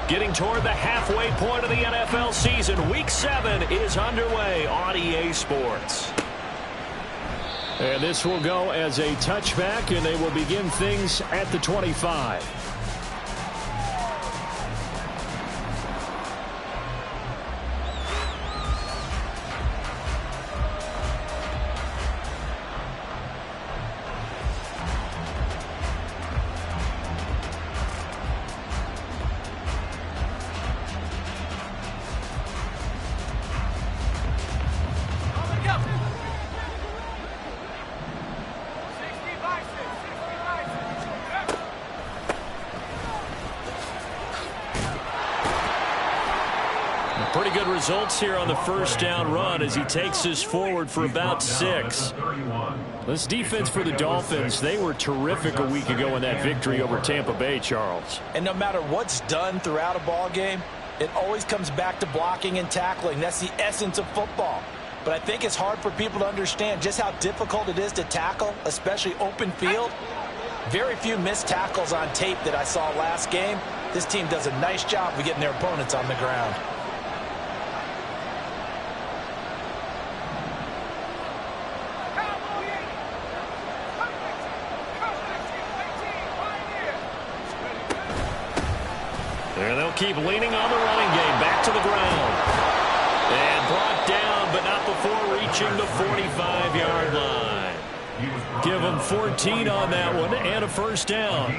Getting toward the halfway point of the NFL season. Week 7 is underway on EA Sports. And this will go as a touchback, and they will begin things at the 25. Pretty good results here on the first down run as he takes us forward for about 6. This defense for the Dolphins, they were terrific a week ago in that victory over Tampa Bay, Charles. And no matter what's done throughout a ball game, it always comes back to blocking and tackling. That's the essence of football. But I think it's hard for people to understand just how difficult it is to tackle, especially open field. Very few missed tackles on tape that I saw last game. This team does a nice job of getting their opponents on the ground. And they'll keep leaning on the running game. Back to the ground. And brought down, but not before reaching the 45-yard line. Give him 14 on that one and a first down.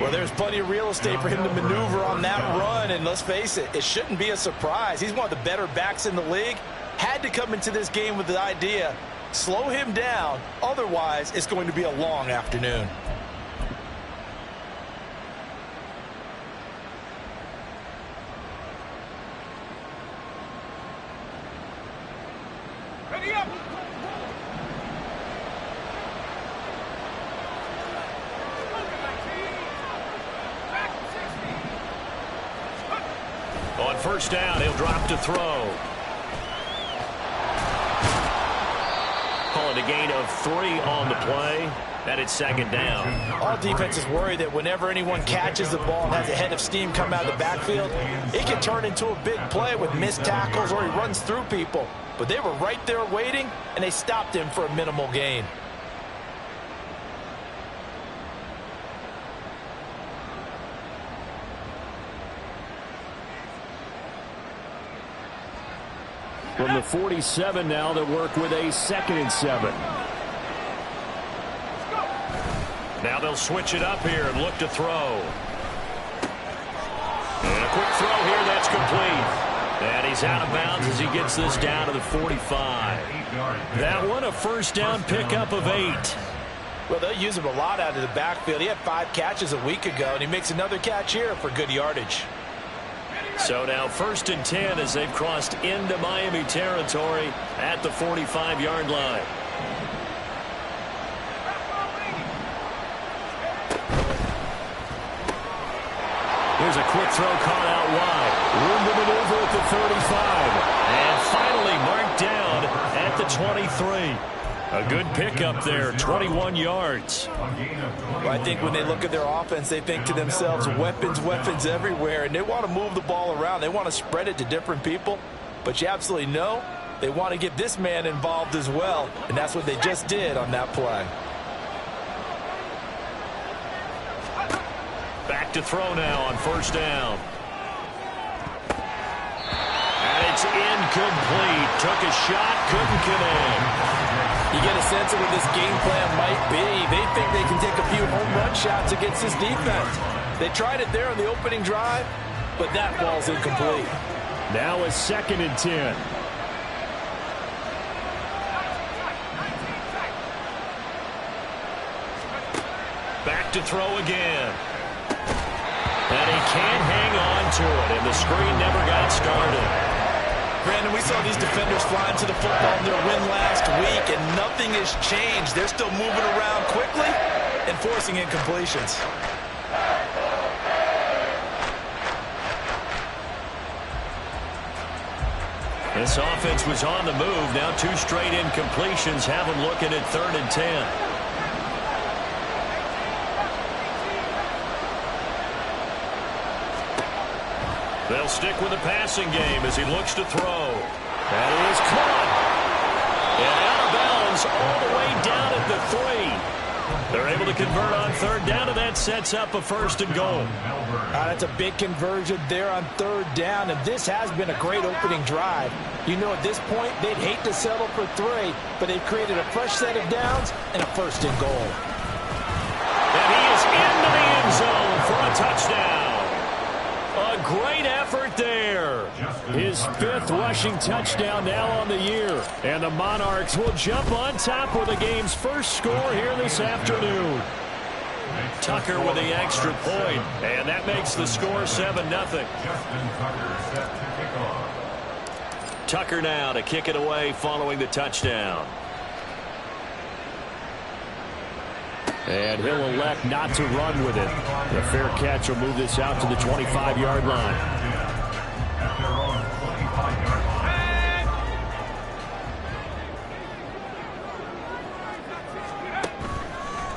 Well, there's plenty of real estate for him to maneuver on that run. And let's face it, it shouldn't be a surprise. He's one of the better backs in the league. Had to come into this game with the idea, slow him down. Otherwise, it's going to be a long afternoon. On first down, he'll drop to throw. Call it a gain of 3 on the play. And it's second down. All defenses worry that whenever anyone catches the ball and has a head of steam come out of the backfield, it can turn into a big play with missed tackles or he runs through people. But they were right there waiting, and they stopped him for a minimal gain. From the 47 now, they work with a 2nd and 7. Now they'll switch it up here and look to throw. And a quick throw here, that's complete. And he's out of bounds as he gets this down to the 45. That one, a first down pickup of 8. Well, they'll use him a lot out of the backfield. He had 5 catches a week ago, and he makes another catch here for good yardage. So now 1st and 10 as they've crossed into Miami territory at the 45-yard line. Here's a quick throw caught out wide. Room to maneuver at the 35. And finally marked down at the 23. A good pickup there, 21 yards. Well, I think when they look at their offense, they think to themselves, weapons, weapons everywhere, and they want to move the ball around. They want to spread it to different people, but you absolutely know they want to get this man involved as well, and that's what they just did on that play. Back to throw now on first down. And it's incomplete. Took a shot, couldn't connect. You get a sense of what this game plan might be. They think they can take a few home run shots against this defense. They tried it there on the opening drive, but that ball's incomplete. Now a 2nd and 10. Back to throw again. And he can't hang on to it, and the screen never got started. Brandon, we saw these defenders flying to the football in their win last week, and nothing has changed. They're still moving around quickly and forcing incompletions. This offense was on the move. Now 2 straight incompletions have them looking at 3rd and 10. They'll stick with the passing game as he looks to throw. That is caught. And out of bounds all the way down at the 3. They're able to convert on third down, and that sets up a 1st and goal. That's a big conversion there on third down, and this has been a great opening drive. You know, at this point, they'd hate to settle for 3, but they've created a fresh set of downs and a 1st and goal. And he is into the end zone for a touchdown. A great effort there. His 5th rushing touchdown now on the year. And the Monarchs will jump on top with the game's first score here this afternoon. Tucker with the extra point, and that makes the score 7-0. Tucker now to kick it away following the touchdown. And he'll elect not to run with it. The fair catch will move this out to the 25-yard line.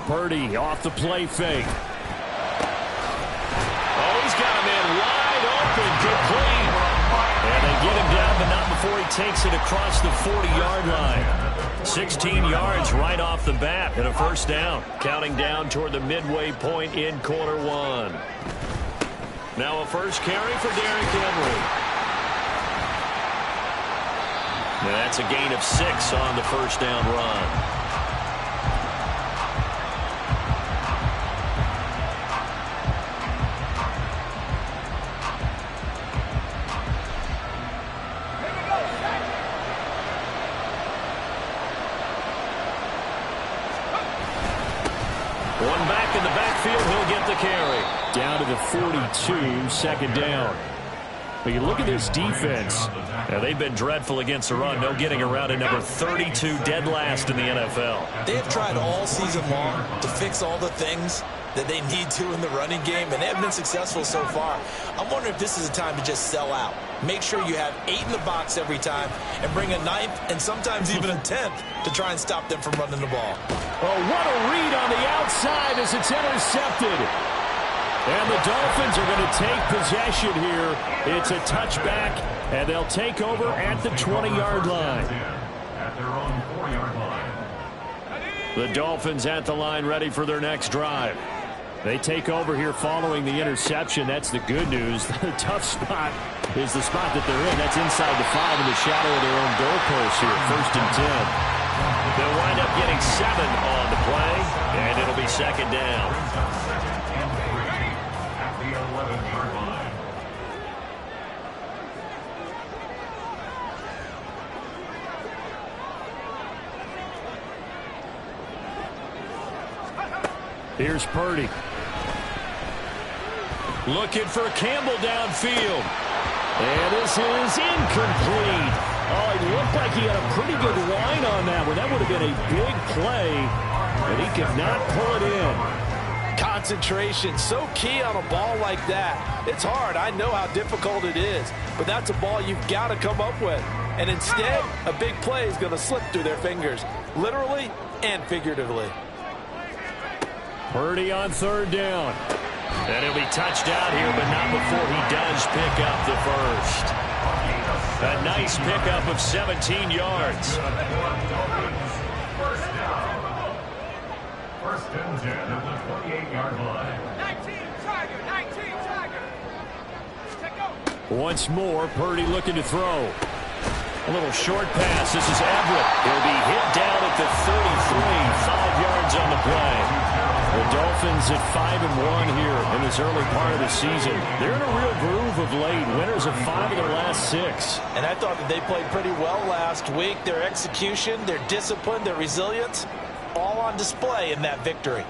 Purdy off the play fake. Oh, he's got him in wide open, complete. And they get him down, but not before he takes it across the 40-yard line. 16 yards right off the bat and a 1st down. Counting down toward the midway point in quarter 1. Now a first carry for Derrick Henry. Now that's a gain of 6 on the 1st down run. One back in the backfield, he'll get the carry. Down to the 42, 2nd down. But you look at this defense. Now, they've been dreadful against the run. No getting around at number 32, dead last in the NFL. They have tried all season long to fix all the things that they need to in the running game, and they have been successful so far. I'm wondering if this is a time to just sell out. Make sure you have 8 in the box every time and bring a 9th and sometimes even a 10th to try and stop them from running the ball. Oh, what a read on the outside as it's intercepted. And the Dolphins are going to take possession here. It's a touchback, and they'll take over at the 20-yard line. At their own 4-yard line. The Dolphins at the line ready for their next drive. They take over here following the interception. That's the good news. The tough spot is the spot that they're in. That's inside the 5 in the shadow of their own goalpost here. 1st and 10. They'll wind up getting 7 on the play, and it'll be 2nd down. At the 11-yard line. Here's Purdy. Looking for Campbell downfield. And this is incomplete. Oh, it looked like he had a pretty good line on that one. That would have been a big play, but he could not pull it in. Concentration, so key on a ball like that. It's hard. I know how difficult it is, but that's a ball you've got to come up with. And instead, a big play is going to slip through their fingers, literally and figuratively. Purdy on 3rd down. And he'll be touched out here, but not before he does pick up the 1st. A nice pickup of 17 yards. 1st down. 1st and 10 at the 28-yard line. 19 Tiger. Once more, Purdy looking to throw. A little short pass. This is Everett. He'll be hit down at the 33. 5 yards on the play. The Dolphins at 5-1 here in this early part of the season. They're in a real groove of late. Winners of 5 of their last 6. And I thought that they played pretty well last week. Their execution, their discipline, their resilience, all on display in that victory.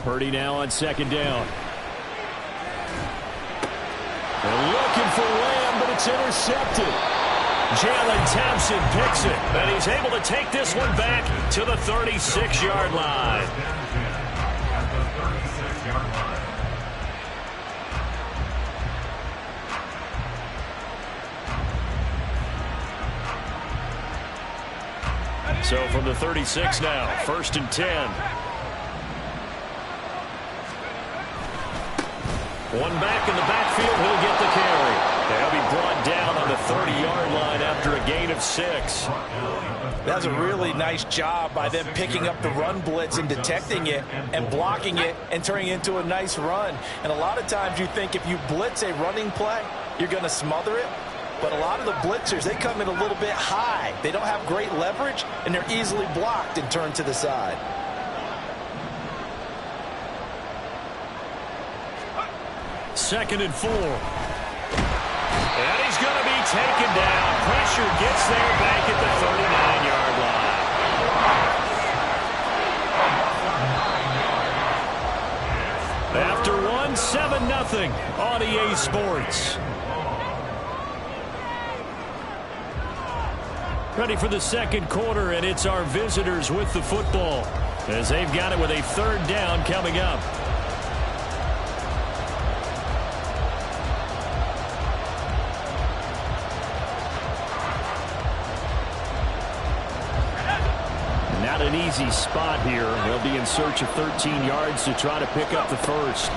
Purdy now on 2nd down. They're looking for Lamb, but it's intercepted. Jalen Thompson picks it, and he's able to take this one back to the 36-yard line. So from the 36 now, 1st and 10. One back in the backfield, he'll get the carry. They'll be brought down on the 30-yard line after a gain of 6. That's a really nice job by them picking up the run blitz and detecting it and blocking it and turning it into a nice run. And a lot of times you think if you blitz a running play, you're going to smother it. But a lot of the blitzers, they come in a little bit high. They don't have great leverage, and they're easily blocked and turned to the side. Second and 4. And he's going to be taken down. Pressure gets there back at the 39-yard line. After one, 7-0 on EA Sports. Ready for the second quarter, and it's our visitors with the football as they've got it with a 3rd down coming up. Not an easy spot here. They'll be in search of 13 yards to try to pick up the first.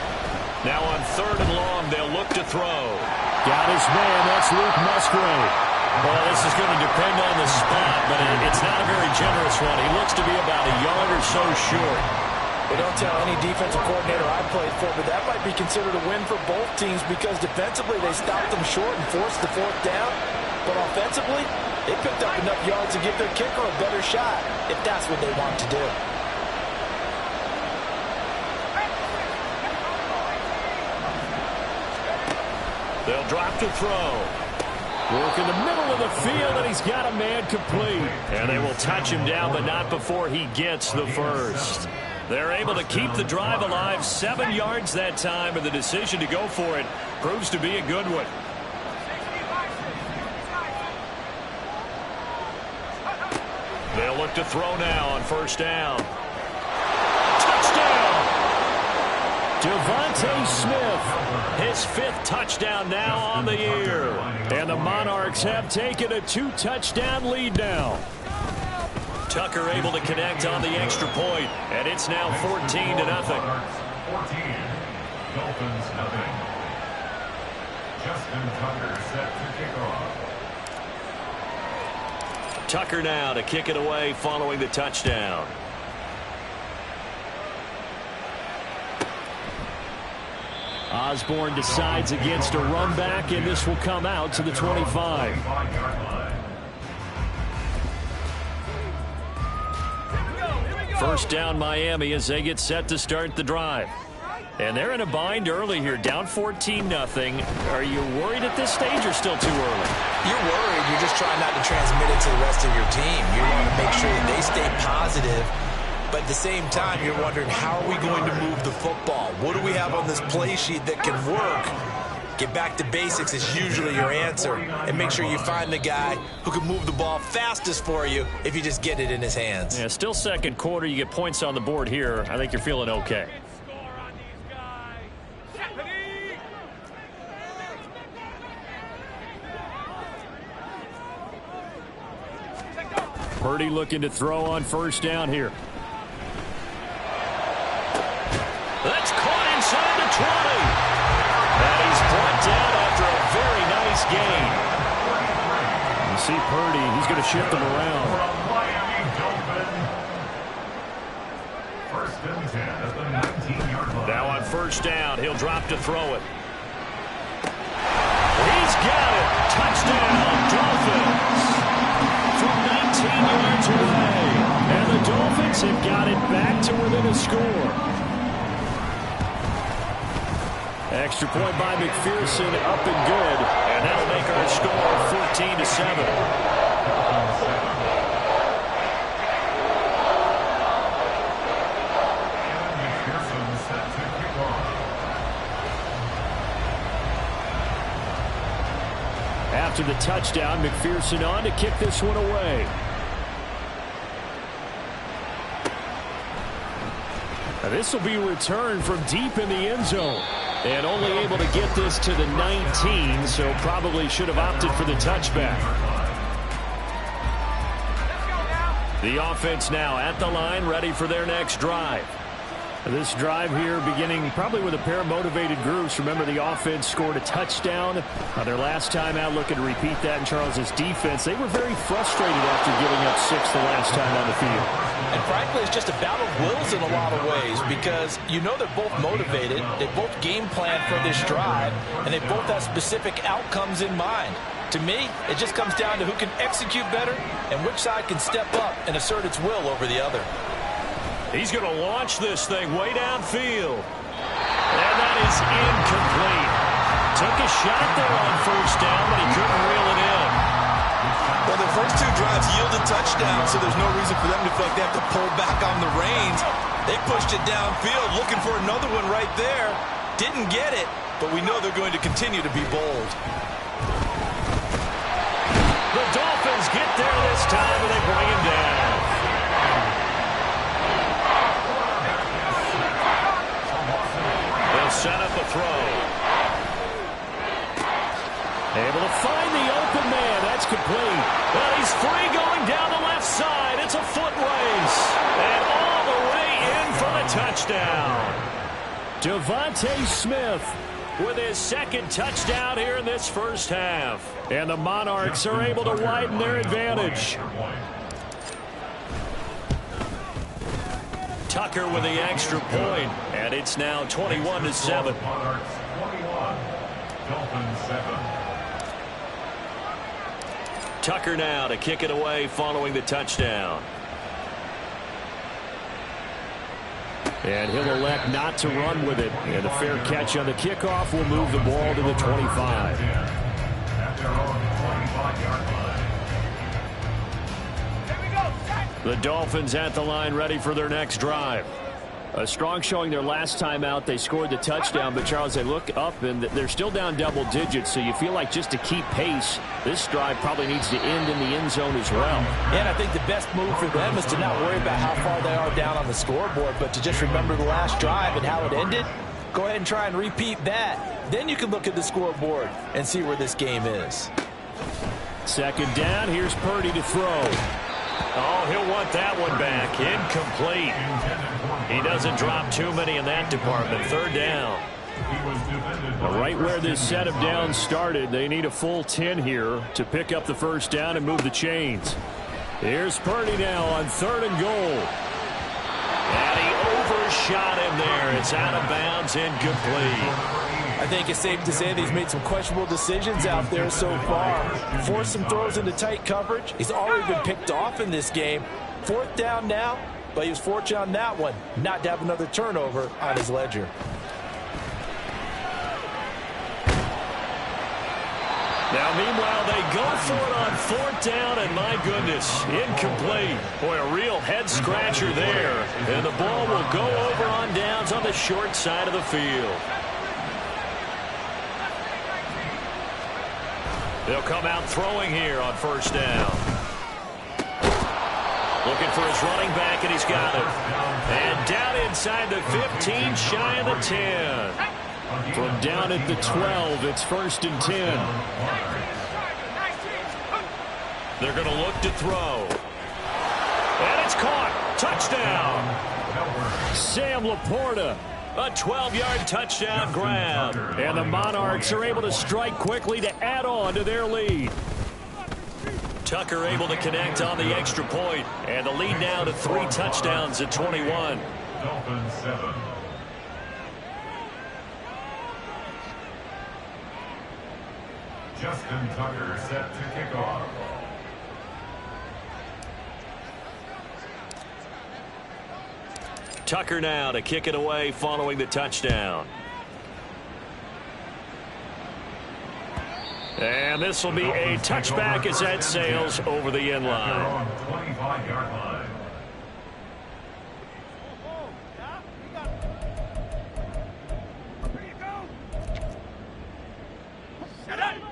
Now on 3rd and long, they'll look to throw. Got his man. That's Luke Musgrave. Well, this is going to depend on the spot, but it's not a very generous one. He looks to be about a yard or so short. Well, don't tell any defensive coordinator I played for, but that might be considered a win for both teams because defensively they stopped them short and forced the 4th down. But offensively, they picked up enough yards to give their kicker a better shot if that's what they want to do. They'll drop to throw. Work in the middle of the field, and he's got a man complete. And they will touch him down, but not before he gets the first. They're able to keep the drive alive, 7 yards that time, and the decision to go for it proves to be a good one. They'll look to throw now on 1st down. Touchdown! Devontae Smith, his 5th touchdown now on the year. And the Monarchs have taken a 2-touchdown lead now. Tucker able to connect on the extra point, and it's now 14-0. 14, Dolphins nothing. Justin Tucker set to kick off. Tucker now to kick it away following the touchdown. Osborne decides against a run back, and this will come out to the 25. First down Miami as they get set to start the drive. And they're in a bind early here, down 14-0. Are you worried at this stage or still too early? You're worried. You're just trying not to transmit it to the rest of your team. You want to make sure that they stay positive. But at the same time, you're wondering, how are we going to move the football? What do we have on this play sheet that can work? Get back to basics is usually your answer. And make sure you find the guy who can move the ball fastest for you if you just get it in his hands. Yeah, still second quarter. You get points on the board here. I think you're feeling okay. Purdy looking to throw on 1st down here. That's caught inside the 20. And he's brought down after a very nice gain. You see Purdy, he's going to shift them around. First and 10 at the 19-yard line. Now on 1st down, he'll drop to throw it. He's got it. Touchdown, Dolphins. From 19 yards away. And the Dolphins have got it back to within a score. Extra point by McPherson, up and good. And that'll make our score 14-7. After the touchdown, McPherson on to kick this one away. Now this will be returned from deep in the end zone. And only able to get this to the 19, so probably should have opted for the touchback. The offense now at the line, ready for their next drive. This drive here beginning probably with a pair of motivated groups. Remember, the offense scored a touchdown their last time out, looking to repeat that in Charles's defense. They were very frustrated after giving up 6 the last time on the field. And frankly, it's just a battle of wills in a lot of ways because you know they're both motivated. They both game plan for this drive, and they both have specific outcomes in mind. To me, it just comes down to who can execute better and which side can step up and assert its will over the other. He's going to launch this thing way downfield. And that is incomplete. Took a shot there on first down, but he couldn't reel it in. Well, the first 2 drives yielded touchdowns, so there's no reason for them to feel like they have to pull back on the reins. They pushed it downfield, looking for another one right there. Didn't get it, but we know they're going to continue to be bold. The Dolphins get there this time, and they bring him down. They'll set up a throw. Able to find the open man. That's complete. Well, he's free going down the left side. It's a foot race. And all the way in for the touchdown. Devontae Smith with his second touchdown here in this first half. And the Monarchs are able to widen their advantage. Tucker with the extra point, and it's now 21-7. Monarchs 21, Dolphins 7. Tucker now to kick it away following the touchdown. And he'll elect not to run with it. And a fair catch on the kickoff will move the ball to the 25. At their own 25-yard line. The Dolphins at the line, ready for their next drive. A strong showing their last time out. They scored the touchdown, but Charles, they look up and they're still down double digits, so you feel like just to keep pace, this drive probably needs to end in the end zone as well. And I think the best move for them is to not worry about how far they are down on the scoreboard, but to just remember the last drive and how it ended. Go ahead and try and repeat that. Then you can look at the scoreboard and see where this game is. Second down, here's Purdy to throw. Oh, he'll want that one back. Incomplete. He doesn't drop too many in that department. Third down. Right where this set of downs started, they need a full 10 here to pick up the first down and move the chains. Here's Purdy now on 3rd and goal. And he overshot him there. It's out of bounds, incomplete. I think it's safe to say that he's made some questionable decisions out there so far. Forced some throws into tight coverage. He's already been picked off in this game. 4th down now, but he was fortunate on that one not to have another turnover on his ledger. Now, meanwhile, they go for it on 4th down, and my goodness, incomplete. Boy, a real head-scratcher there. And the ball will go over on downs on the short side of the field. They'll come out throwing here on 1st down. Looking for his running back, and he's got it. And down inside the 15, shy of the 10. From down at the 12, it's 1st and 10. They're going to look to throw. And it's caught. Touchdown. Sam Laporta. A 12-yard touchdown grab. And the Monarchs are able to strike quickly to add on to their lead. Tucker able to connect on the extra point. And the lead now to 3 touchdowns at 21. Dolphins 7. Justin Tucker set to kick off. Tucker now to kick it away following the touchdown. And this will be a touchback as that sails over the end line. 25-yard line.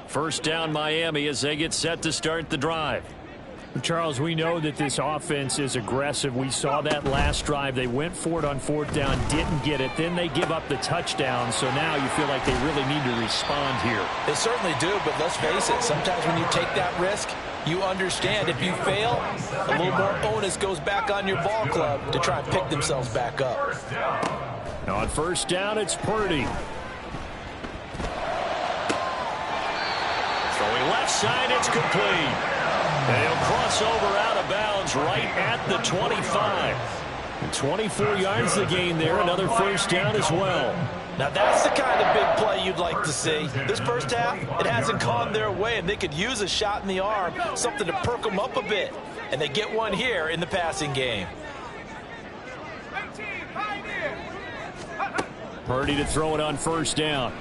First down Miami as they get set to start the drive. Charles, we know that this offense is aggressive. We saw that last drive. They went for it on 4th down, didn't get it. Then they give up the touchdown. So now you feel like they really need to respond here. They certainly do, but let's face it, sometimes when you take that risk, You understand if you fail, a little more onus goes back on your ball club to try and pick themselves back up. On first down, it's Purdy. Throwing left side, it's complete. And he'll cross over out of bounds right at the 25. And 24 yards the gain there, another first down as well. Now that's the kind of big play you'd like to see. This first half, it hasn't gone their way, and they could use a shot in the arm, something to perk them up a bit. And they get one here in the passing game. Purdy to throw it on first down.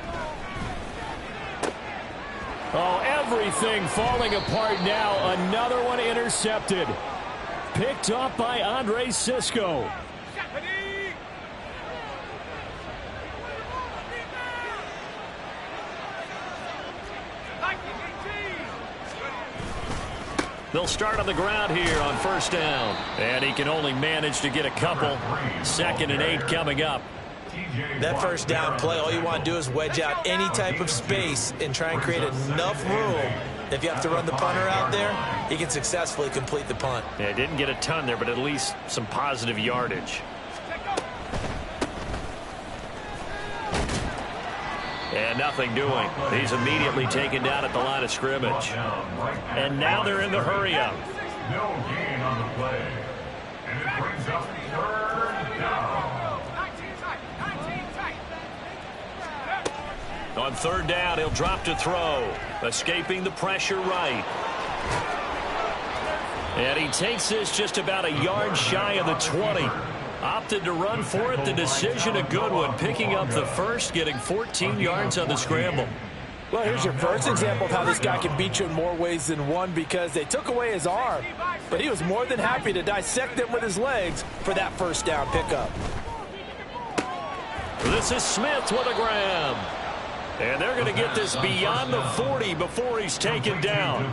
Oh, everything falling apart now. Another one intercepted. Picked up by Andre Sisco. They'll start on the ground here on first down. And he can only manage to get a couple. 2nd and 8 coming up. That first down play, all you want to do is wedge out any type of space and try and create enough room. If you have to run the punter out there, he can successfully complete the punt. Yeah, didn't get a ton there, but at least some positive yardage. And nothing doing. He's immediately taken down at the line of scrimmage. And now they're in the hurry-up. No gain on the play. And it brings up 3rd down. On 3rd down, he'll drop to throw. Escaping the pressure right. And he takes this just about a yard shy of the 20. Opted to run for it. The decision a good one. Picking up the first, getting 14 yards on the scramble. Well, here's your first example of how this guy can beat you in more ways than one, because they took away his arm, but he was more than happy to dissect them with his legs for that first down pickup. This is Smith with a grab. And they're going to get this beyond the 40 before he's taken down.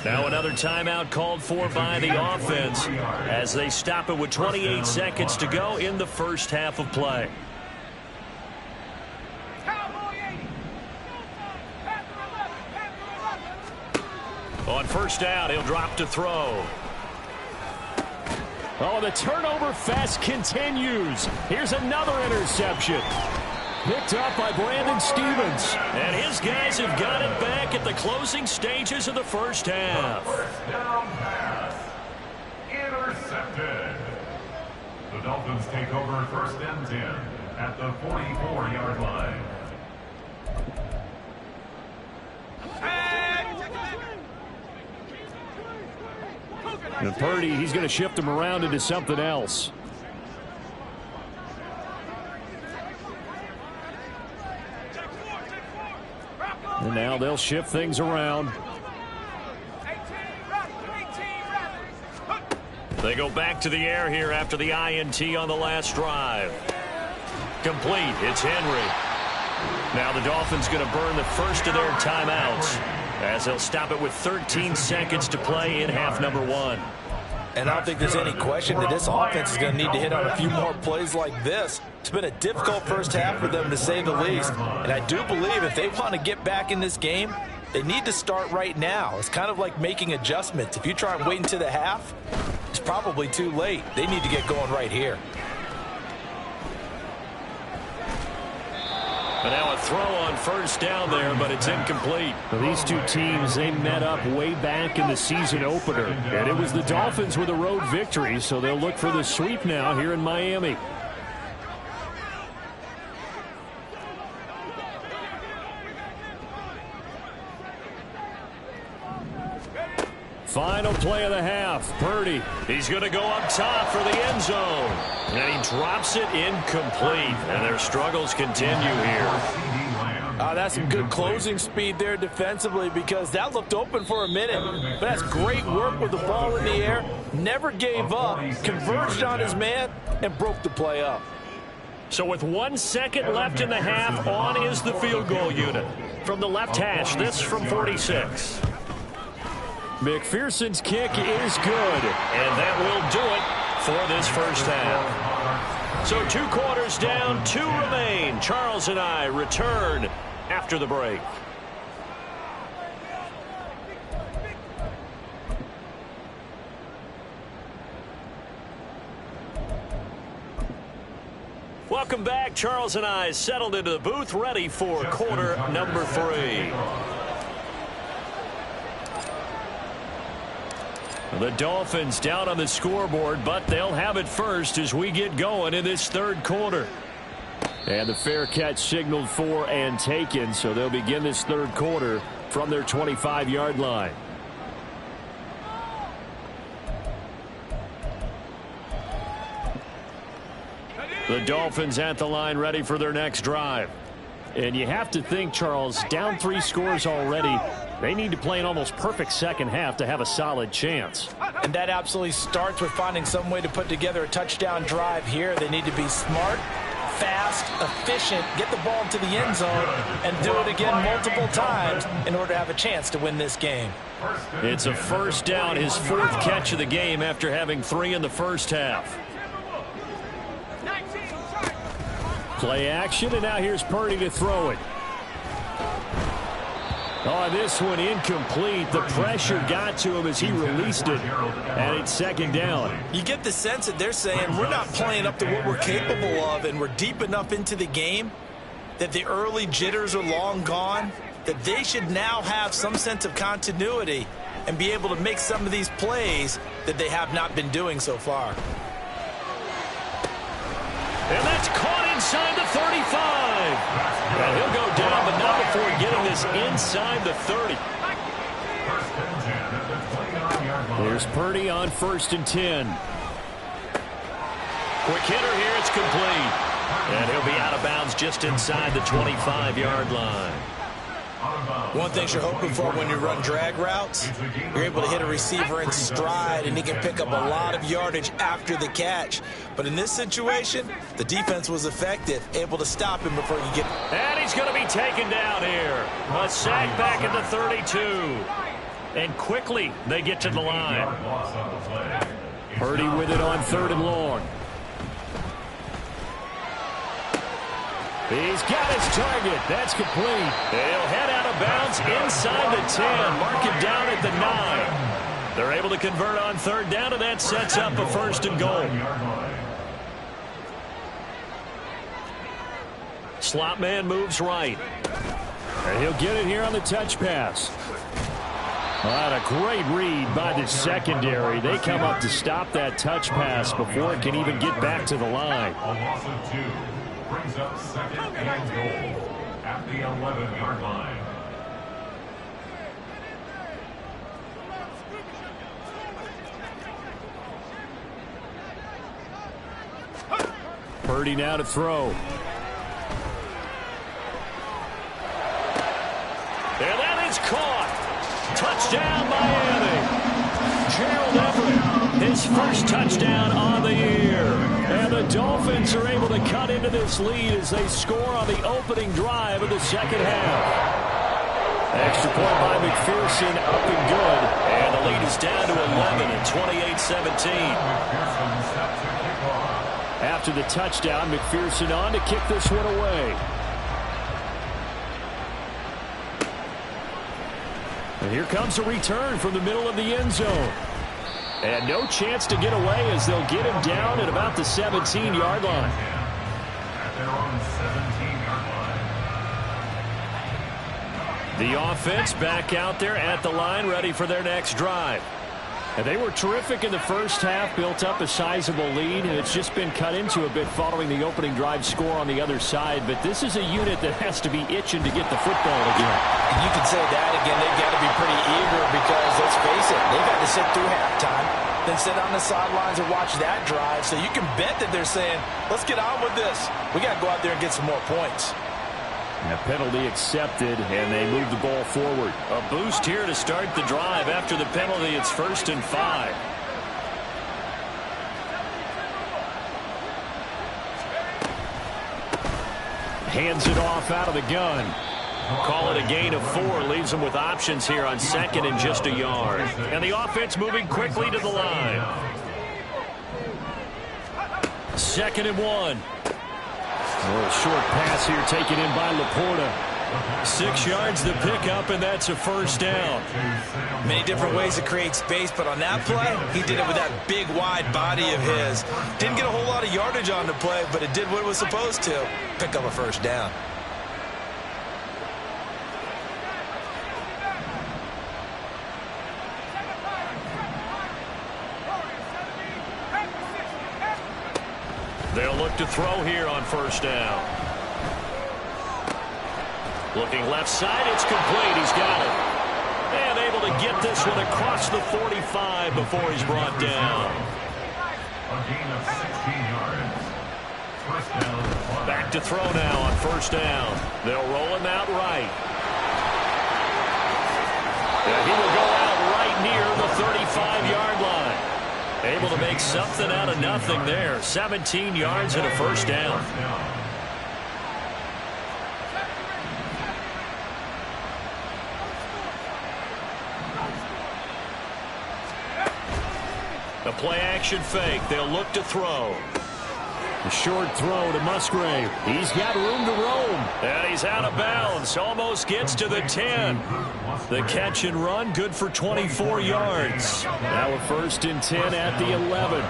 Now another timeout called for by the offense as they stop it with 28 seconds to go in the first half of play. On first down, he'll drop to throw. Oh, the turnover fest continues. Here's another interception. Picked up by Brandon Stephens. And his guys have got it back at the closing stages of the first half. First down pass. Intercepted. The Dolphins take over 1st and 10 at the 44-yard line. And Purdy, he's going to shift him around into something else. And now they'll shift things around. They go back to the air here after the INT on the last drive. Complete. It's Henry. Now the Dolphins going to burn the first of their timeouts as they'll stop it with 13 seconds to play in half number 1. And I don't think there's any question that this offense is going to need to hit on a few more plays like this. It's been a difficult first half for them, to say the least. And I do believe if they want to get back in this game, they need to start right now. It's kind of like making adjustments. If you try and wait until the half, it's probably too late. They need to get going right here. And now a throw on first down there, but it's incomplete. Well, these two teams, they met up way back in the season opener. And it was the Dolphins with a road victory, so they'll look for the sweep now here in Miami. Final play of the half. Purdy. He's going to go up top for the end zone. And he drops it incomplete. And their struggles continue here. That's some good closing speed there defensively, because that looked open for a minute. But that's great work with the ball in the air. Never gave up. Converged on his man and broke the play up. So with 1 second left in the half, on is the field goal unit. From the left hash, this from 46. McPherson's kick is good. And that will do it for this first half. So 2 quarters down, 2 remain. Charles and I return after the break. Welcome back. Charles and I settled into the booth, ready for quarter number 3. The Dolphins down on the scoreboard, but they'll have it first as we get going in this third quarter. And the fair catch signaled for and taken, so they'll begin this third quarter from their 25-yard line. The Dolphins at the line, ready for their next drive. And you have to think, Charles, down 3 scores already. They need to play an almost perfect second half to have a solid chance. And that absolutely starts with finding some way to put together a touchdown drive here. They need to be smart, fast, efficient, get the ball into the end zone, and do it again multiple times in order to have a chance to win this game. It's a first down, his 4th catch of the game after having 3 in the first half. Play action, and now here's Purdy to throw it. Oh, this one incomplete. The pressure got to him as he released it, and it's second down. You get the sense that they're saying we're not playing up to what we're capable of, and we're deep enough into the game that the early jitters are long gone, that they should now have some sense of continuity and be able to make some of these plays that they have not been doing so far. And that's caught inside the 35. And he'll go down, but not before getting this inside the 30. There's Purdy on 1st and 10. Quick hitter here, it's complete. And he'll be out of bounds just inside the 25-yard line. One thing you're hoping for when you run drag routes, you're able to hit a receiver in stride, and he can pick up a lot of yardage after the catch. But in this situation, the defense was effective, able to stop him before he get. And he's going to be taken down here. A sack back at the 32. And quickly, they get to the line. Purdy with it on 3rd and long. He's got his target. That's complete. They'll head out of bounds inside the 10. Mark him down at the 9. They're able to convert on 3rd down, and that sets up a 1st and goal. Slot man moves right. And he'll get it here on the touch pass. A great read by the secondary. They come up to stop that touch pass before it can even get back to the line. A loss of 2. Brings up 2nd and goal at the 11-yard line. Purdy now to throw. And that is caught. Touchdown, Miami. Gerald Everett, his first touchdown on the year. And the Dolphins are able to cut into this lead as they score on the opening drive of the second half. Extra point by McPherson, up and good. And the lead is down to 11 at 28-17. After the touchdown, McPherson on to kick this one away. And here comes a return from the middle of the end zone. And no chance to get away as they'll get him down at about the 17-yard line. At their own 17-yard line. The offense back out there at the line, ready for their next drive. And they were terrific in the first half, built up a sizable lead, and it's just been cut into a bit following the opening drive score on the other side. But this is a unit that has to be itching to get the football again. And you can say that again. They've got to be pretty eager because, let's face it, they've got to sit through halftime, then sit on the sidelines and watch that drive. So you can bet that they're saying, let's get on with this. We got to go out there and get some more points. And a penalty accepted, and they move the ball forward. A boost here to start the drive. After the penalty, it's 1st and 5. Hands it off out of the gun. Call it a gain of 4. Leaves them with options here on 2nd and just a yard. And the offense moving quickly to the line. 2nd and 1. A little short pass here taken in by Laporta. 6 yards to pick up, and that's a first down. Many different ways to create space, but on that play, he did it with that big, wide body of his. Didn't get a whole lot of yardage on the play, but it did what it was supposed to. Pick up a first down. They'll look to throw here on first down. Looking left side, it's complete. He's got it. And able to get this one across the 45 before he's brought down. A gain of 16 yards. First down. Back to throw now on first down. They'll roll him out right. And he will go out right near the 35-yard line. Able to make something out of nothing there. 17 yards and a first down. A play-action fake. They'll look to throw. A short throw to Musgrave. He's got room to roam. And he's out of bounds. Almost gets to the 10. The catch and run, good for 24 yards. Now a 1st and 10 at the 11.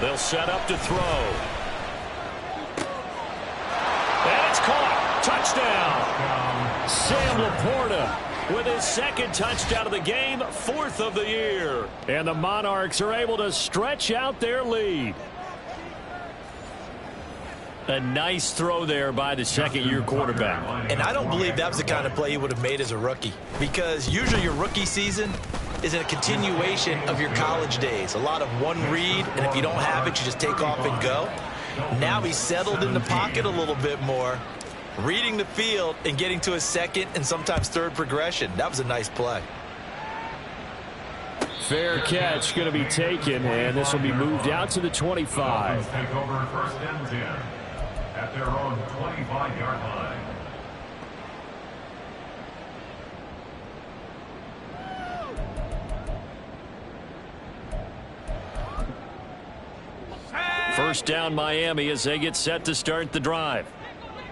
They'll set up to throw. And it's caught. Touchdown. Sam Laporta with his 2nd touchdown of the game, 4th of the year. And the Monarchs are able to stretch out their lead. A nice throw there by the 2nd-year quarterback. And I don't believe that was the kind of play he would have made as a rookie, because usually your rookie season is a continuation of your college days. A lot of one read, and if you don't have it, you just take off and go. Now he's settled in the pocket a little bit more, reading the field and getting to his 2nd and sometimes 3rd progression. That was a nice play. Fair catch going to be taken, and this will be moved out to the 25. Take over 1st and 10 at their own 25-yard line. First down Miami as they get set to start the drive.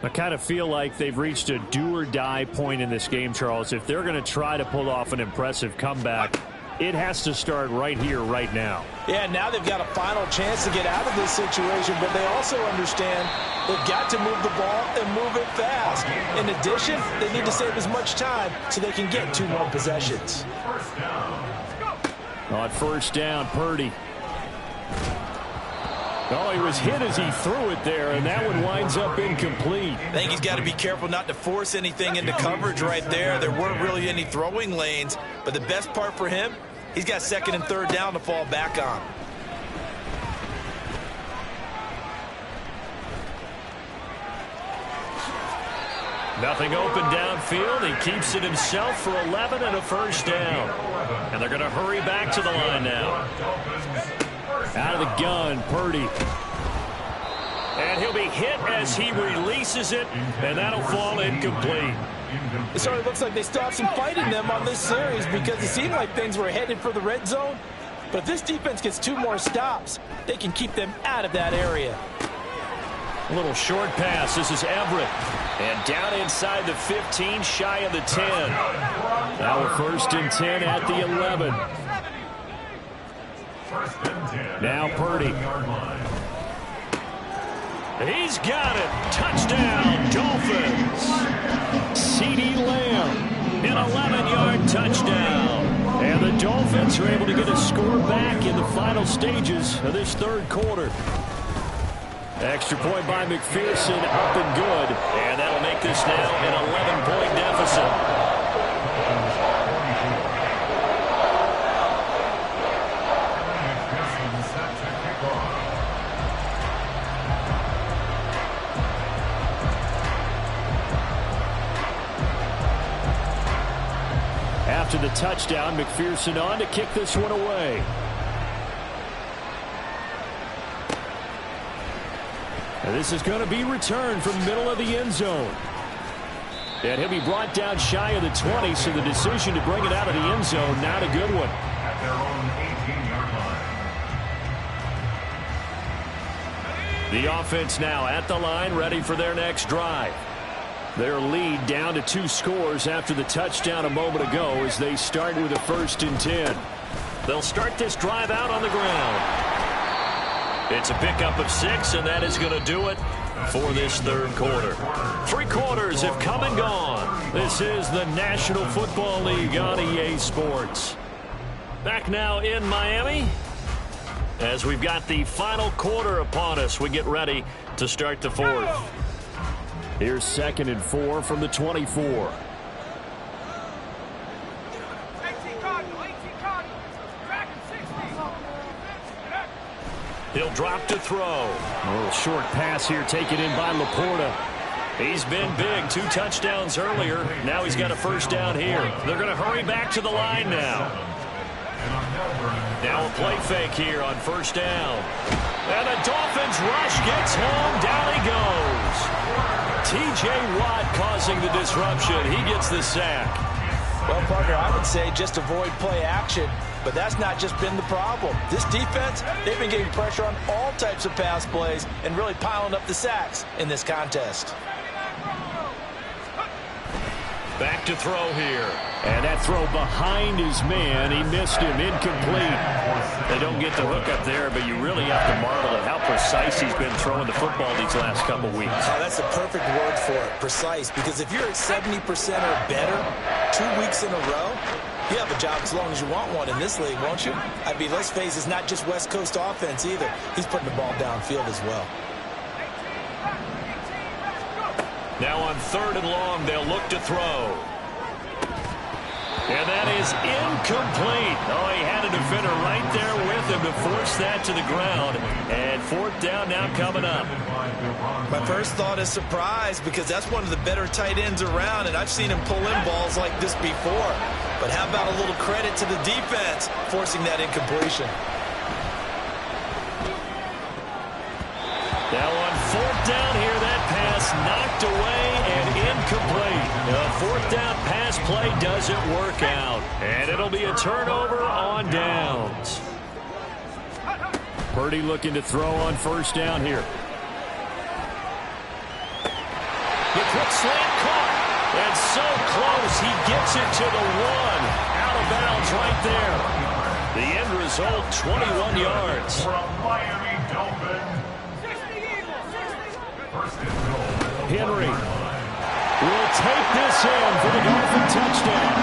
I kind of feel like they've reached a do-or-die point in this game, Charles. If they're going to try to pull off an impressive comeback, it has to start right here, right now. Yeah, now they've got a final chance to get out of this situation, but they also understand they've got to move the ball and move it fast. In addition, they need to save as much time so they can get 2 more possessions. On first down, Purdy. Oh, he was hit as he threw it there, and that one winds up incomplete. I think he's got to be careful not to force anything into coverage right there. There weren't really any throwing lanes, but the best part for him, he's got 2nd and 3rd down to fall back on. Nothing open downfield. He keeps it himself for 11 and a first down. And they're going to hurry back to the line now. Out of the gun, Purdy. And he'll be hit as he releases it, and that'll fall incomplete. It sort of looks like they still have some fight in them on this series because it seemed like things were headed for the red zone. But if this defense gets 2 more stops, they can keep them out of that area. A little short pass. This is Everett. And down inside the 15, shy of the 10. Now a 1st and 10 at the 11. Now Purdy. He's got it. Touchdown, Dolphins. CeeDee Lamb, an 11-yard touchdown. And the Dolphins are able to get a score back in the final stages of this 3rd quarter. Extra point by McPherson, up and good. And that'll make this now an 11-point deficit. After the touchdown, McPherson on to kick this one away. And this is going to be returned from the middle of the end zone. And he'll be brought down shy of the 20, so the decision to bring it out of the end zone, not a good one. At their own 18-yard line. The offense now at the line, ready for their next drive. Their lead down to 2 scores after the touchdown a moment ago as they start with a 1st and 10. They'll start this drive out on the ground. It's a pickup of 6, and that is going to do it for this 3rd quarter. 3 quarters have come and gone. This is the National Football League on EA Sports. Back now in Miami as we've got the final quarter upon us. We get ready to start the 4th. Here's 2nd and 4 from the 24. He'll drop to throw. A little short pass here taken in by Laporta. He's been big. 2 touchdowns earlier. Now he's got a 1st down here. They're going to hurry back to the line now. Now a play fake here on 1st down. And the Dolphins rush gets home. Down he goes. T.J. Watt causing the disruption. He gets the sack. Well, partner, I would say just avoid play action, but that's not just been the problem. This defense, they've been getting pressure on all types of pass plays and really piling up the sacks in this contest. Back to throw here. And that throw behind his man. He missed him. Incomplete. They don't get the hook up there, but you really have to marvel at how precise he's been throwing the football these last couple weeks. Oh, that's the perfect word for it, precise, because if you're at 70% or better 2 weeks in a row, you have a job as long as you want one in this league, won't you? I mean, let's face it, it's not just West Coast offense either. He's putting the ball downfield as well. Now on 3rd and long, they'll look to throw. And that is incomplete. Oh, he had a defender right there with him to force that to the ground. And 4th down now coming up. My first thought is surprise, because that's one of the better tight ends around, and I've seen him pull in balls like this before. But how about a little credit to the defense forcing that incompletion? Now on 4th down here, that pass knocked away and incomplete. The 4th down pass play doesn't work out. And it'll be a turnover on downs. Purdy looking to throw on 1st down here. The quick slant caught. And so close, he gets it to the 1. Out of bounds right there. The end result, 21 yards. Miami Dolphins. Henry will take this in for the Dolphin touchdown.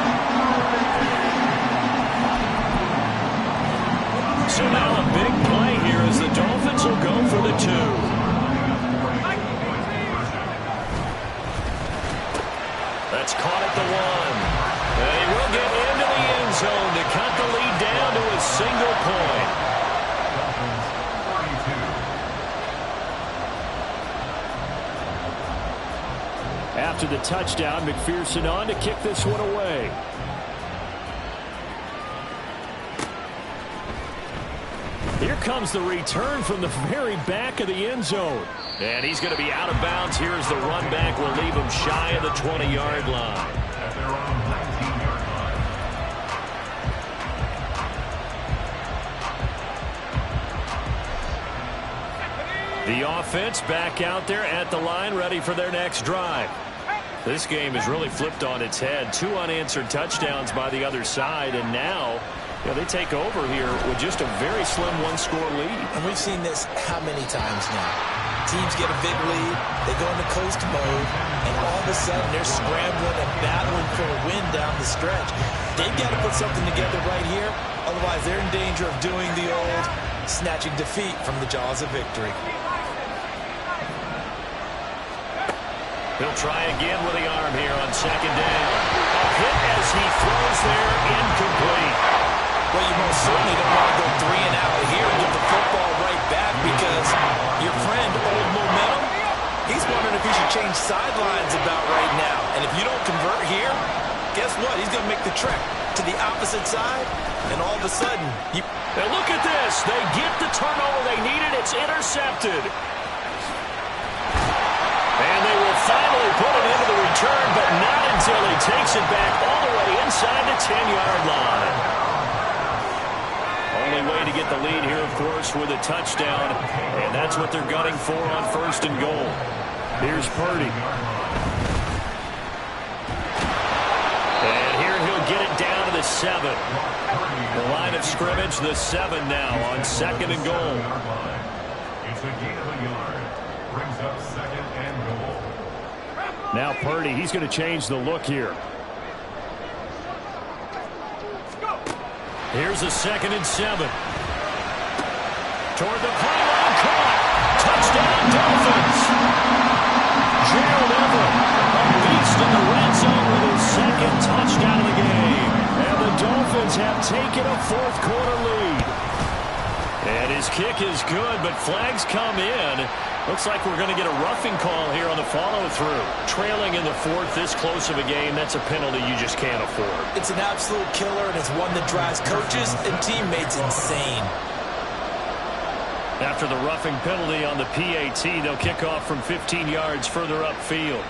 So now a big play here as the Dolphins will go for the 2. That's caught at the 1. And he will get into the end zone to cut the lead down to a single point. After the touchdown, McPherson on to kick this one away. Here comes the return from the very back of the end zone. And he's going to be out of bounds. Here's the run back. Will leave him shy of the 20-yard line. At their own 19-yard line. The offense back out there at the line, ready for their next drive. This game is really flipped on its head. 2 unanswered touchdowns by the other side, and now they take over here with just a very slim 1-score lead. And we've seen this how many times now? Teams get a big lead, they go into coast mode, and all of a sudden they're scrambling and battling for a win down the stretch. They've got to put something together right here, otherwise they're in danger of doing the old snatching defeat from the jaws of victory. He'll try again with the arm here on 2nd down. A hit as he throws there, incomplete. Well, you most certainly don't want to go 3 and out here and get the football right back, because your friend, Old Momentum, he's wondering if he should change sidelines about right now. And if you don't convert here, guess what? He's going to make the trek to the opposite side, and all of a sudden, Now look at this. They get the turnover they needed. It's intercepted. And they will finally put it into the return, but not until he takes it back all the way inside the 10-yard line. Only way to get get the lead here, of course, with a touchdown. And that's what they're gunning for on 1st and goal. Here's Purdy. And here he'll get it down to the 7. The line of scrimmage, the 7 now on 2nd and goal. It's a gain of a yard. Brings up 2nd and goal. Now Purdy, he's going to change the look here. Here's a 2nd and 7. Toward the pylon, caught. Touchdown, Dolphins. Gerald Everett, a beast in the red zone with his 2nd touchdown of the game. And the Dolphins have taken a 4th quarter lead. And his kick is good, but flags come in. Looks like we're going to get a roughing call here on the follow-through. Trailing in the 4th, this close of a game, that's a penalty you just can't afford. It's an absolute killer, and it's one that drives coaches and teammates insane. After the roughing penalty on the PAT, they'll kick off from 15 yards further upfield.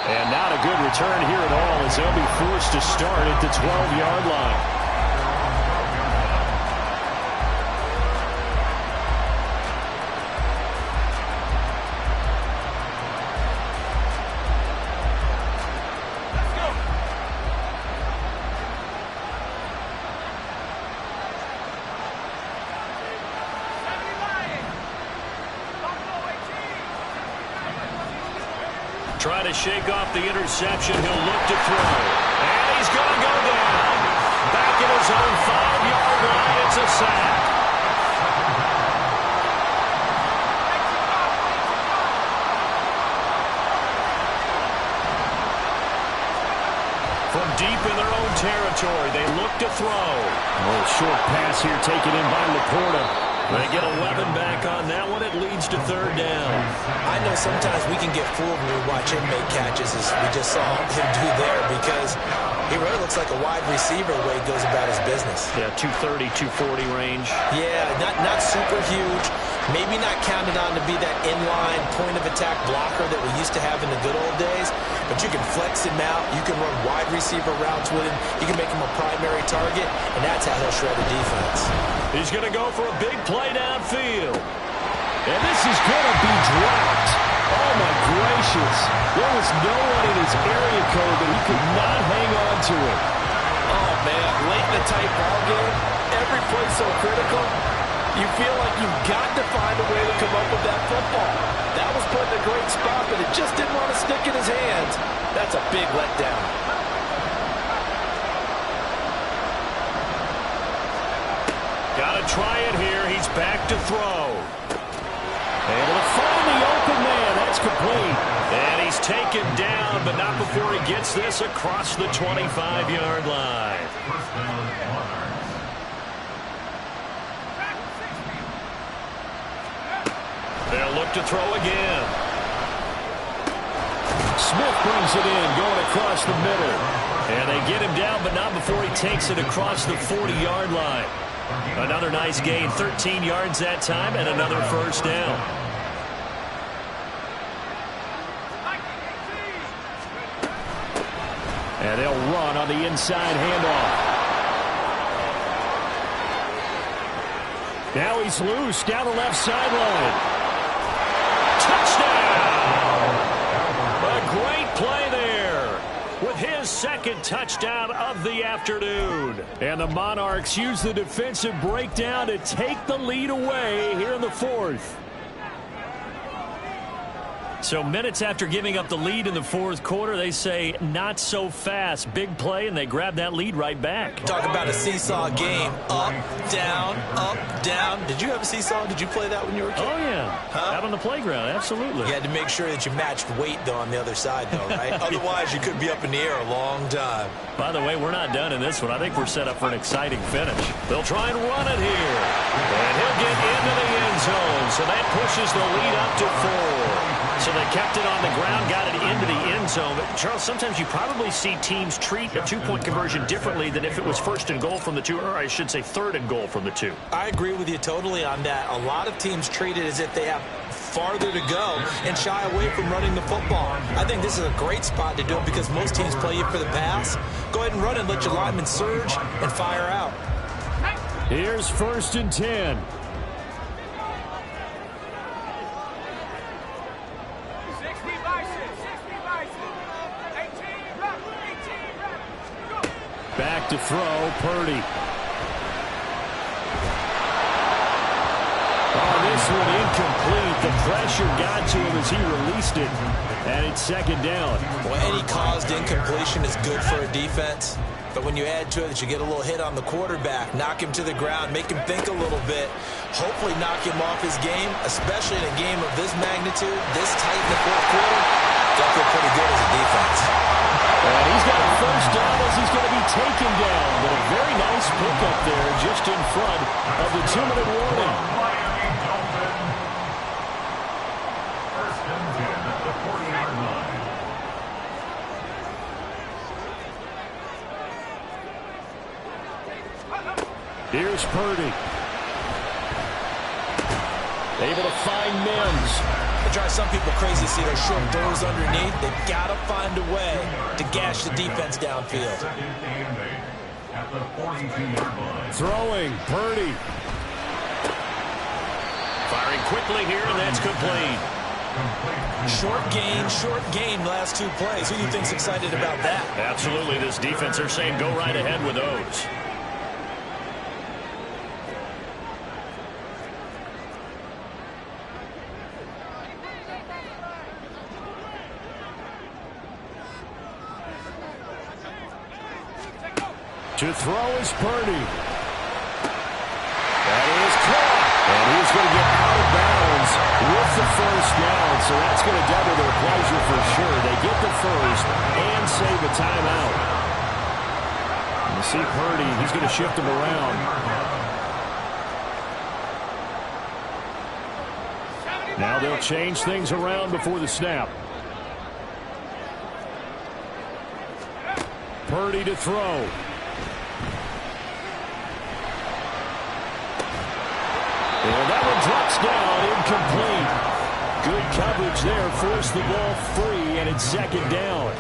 And not a good return here at all, as they'll be forced to start at the 12-yard line. Trying to shake off the interception. He'll look to throw. And he's going to go down. Back at his own 5-yard line. It's a sack. From deep in their own territory, they look to throw. A little short pass here taken in by Laporta. They get 11 back on that one. It leads to 3rd down. I know sometimes we can get fooled when we watch him make catches, as we just saw him do there, because he really looks like a wide receiver the way he goes about his business. Yeah, 230, 240 range. Yeah, not super huge. Maybe not counted on to be that inline point-of-attack blocker that we used to have in the good old days, but you can flex him out. You can run wide receiver routes with him. You can make him a primary target, and that's how he'll shred a defense. He's going to go for a big play downfield. And this is going to be dropped. Oh, my gracious. There was no one in his area code that he could not hang on to it. Oh, man, late in the tight ball game, every play so critical. You feel like you've got to find a way to come up with that football. That was put in a great spot, but it just didn't want to stick in his hands. That's a big letdown. Got to try it here. He's back to throw. Able to find the open man. That's complete. And he's taken down, but not before he gets this across the 25-yard line. First down, Monarchs. They'll look to throw again. Smith brings it in, going across the middle. And they get him down, but not before he takes it across the 40-yard line. Another nice gain, 13 yards that time, and another 1st down. And they'll run on the inside handoff. Now he's loose down the left sideline. Touchdown! A great play there with his 2nd touchdown of the afternoon. And the Monarchs use the defensive breakdown to take the lead away here in the 4th. So minutes after giving up the lead in the 4th quarter, they say not so fast. Big play, and they grab that lead right back. Talk about a seesaw game. Up, down, up, down. Did you have a seesaw? Did you play that when you were a kid? Oh, yeah. Huh? Out on the playground, absolutely. You had to make sure that you matched weight, though, on the other side, though, right? Otherwise, you could be up in the air a long time. By the way, we're not done in this one. I think we're set up for an exciting finish. They'll try and run it here. And he'll get into the end zone. So that pushes the lead up to 4. So they kept it on the ground, got it into the end zone. But, Charles, sometimes you probably see teams treat a 2-point conversion differently than if it was 1st and goal from the 2, or I should say 3rd and goal from the 2. I agree with you totally on that. A lot of teams treat it as if they have farther to go and shy away from running the football. I think this is a great spot to do it because most teams play you for the pass. Go ahead and run and let your linemen surge and fire out. Here's 1st and 10. Back to throw, Purdy. Oh, this one incomplete. The pressure got to him as he released it, and it's 2nd down. Well, any caused incompletion is good for a defense, but when you add to it that you get a little hit on the quarterback, knock him to the ground, make him think a little bit, hopefully knock him off his game, especially in a game of this magnitude, this tight in the 4th quarter, they'll feel pretty good as a defense. And he's got a 1st down as he's going to be taken down. But a very nice pickup there just in front of the 2-minute warning. Miami Dolphins. 1st and 10 at the 40-yard line. Here's Purdy. Able to find Mims. It drives some people crazy to see those short throws underneath. They've got to find a way to gash the defense downfield. 2nd and 8 at the 42-yard line. Throwing, Purdy. Firing quickly here, and that's complete. Short gain last 2 plays. Who do you think's excited about that? Absolutely, this defense, they're saying go right ahead with those. To throw is Purdy. That is caught. And he's going to get out of bounds with the 1st down. So that's going to double their pleasure for sure. They get the 1st and save a timeout. And you see Purdy, he's going to shift him around. Now they'll change things around before the snap. Purdy to throw. And that one drops down, incomplete. Good coverage there, forced the ball free, and it's 2nd down.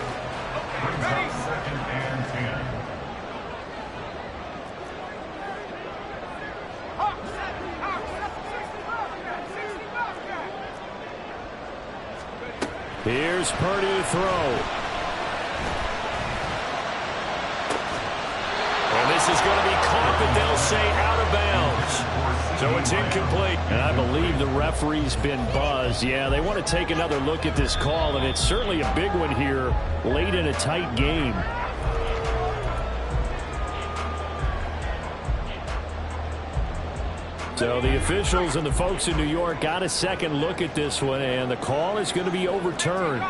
2nd and 10. Here's Purdy to throw. And this is going to be caught, but they'll say out of bounds. So it's incomplete. And I believe the referee's been buzzed. Yeah, they want to take another look at this call, and it's certainly a big one here late in a tight game. So the officials and the folks in New York got a second look at this one, and the call is going to be overturned.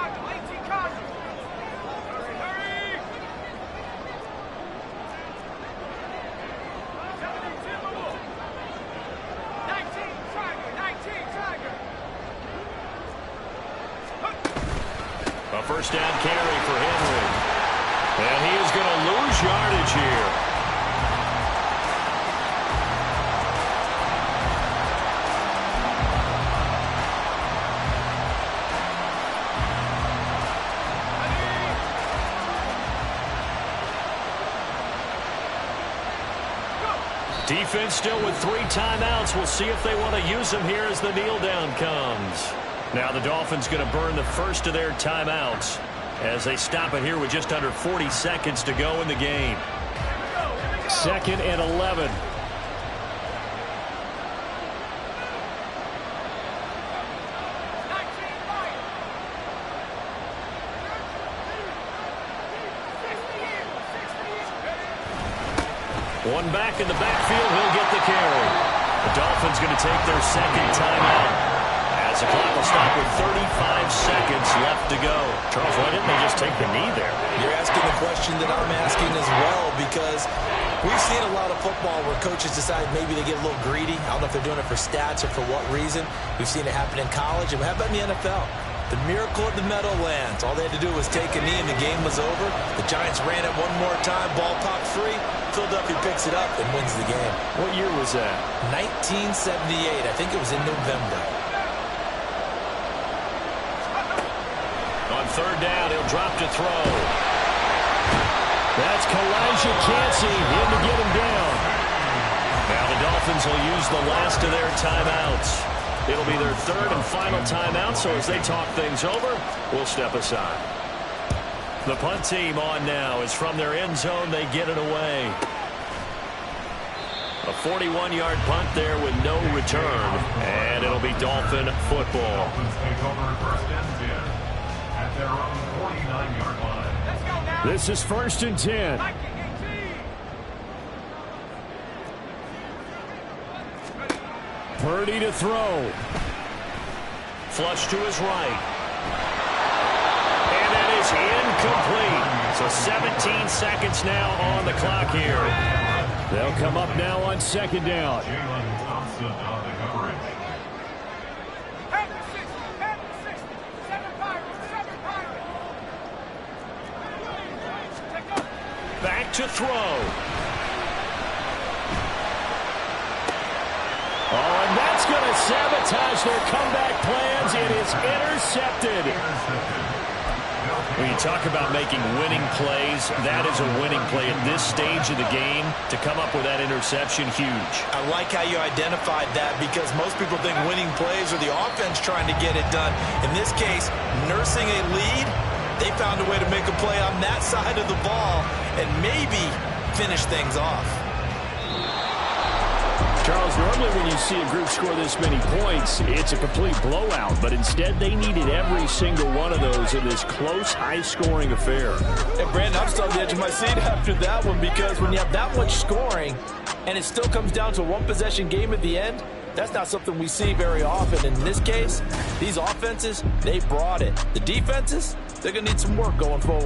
A 1st down carry for Henry. And he is going to lose yardage here. Defense still with 3 timeouts. We'll see if they want to use them here as the kneel down comes. Now the Dolphins going to burn the 1st of their timeouts as they stop it here with just under 40 seconds to go in the game. 2nd and 11. One back in the backfield, he'll get the carry. The Dolphins going to take their 2nd timeout as the clock will stop with 35 seconds left to go. Charles, why didn't they just take the knee there? You're asking the question that I'm asking as well, because we've seen a lot of football where coaches decide maybe they get a little greedy. I don't know if they're doing it for stats or for what reason. We've seen it happen in college, and how about in the NFL? The miracle of the Meadowlands. All they had to do was take a knee and the game was over. The Giants ran it one more time. Ball popped free. Philadelphia picks it up and wins the game. What year was that? 1978. I think it was in November. third down. He'll drop to throw. That's Kalijah Cansey in to get him down. Now the Dolphins will use the last of their timeouts. It'll be their third and final timeout, so as they talk things over, we'll step aside. The punt team on now is from their end zone. They get it away. A 41-yard punt there with no return, and it'll be Dolphin football. Dolphins take over first and 10 at their own 49-yard line. This is 1st and 10. Purdy to throw. Flush to his right. And that is incomplete. So 17 seconds now on the clock here. They'll come up now on 2nd down. Jalen Thompson on the coverage. Back to throw. Oh, and that's going to sabotage their comeback plans. It is intercepted. When you talk about making winning plays, that is a winning play at this stage of the game. To come up with that interception, huge. I like how you identified that because most people think winning plays are the offense trying to get it done. In this case, nursing a lead, they found a way to make a play on that side of the ball and maybe finish things off. Charles, normally when you see a group score this many points, it's a complete blowout. But instead, they needed every single one of those in this close, high-scoring affair. And, Brandon, I'm still on the edge of my seat after that one because when you have that much scoring and it still comes down to a one-possession game at the end, that's not something we see very often. In this case, these offenses, they brought it. The defenses, they're going to need some work going forward.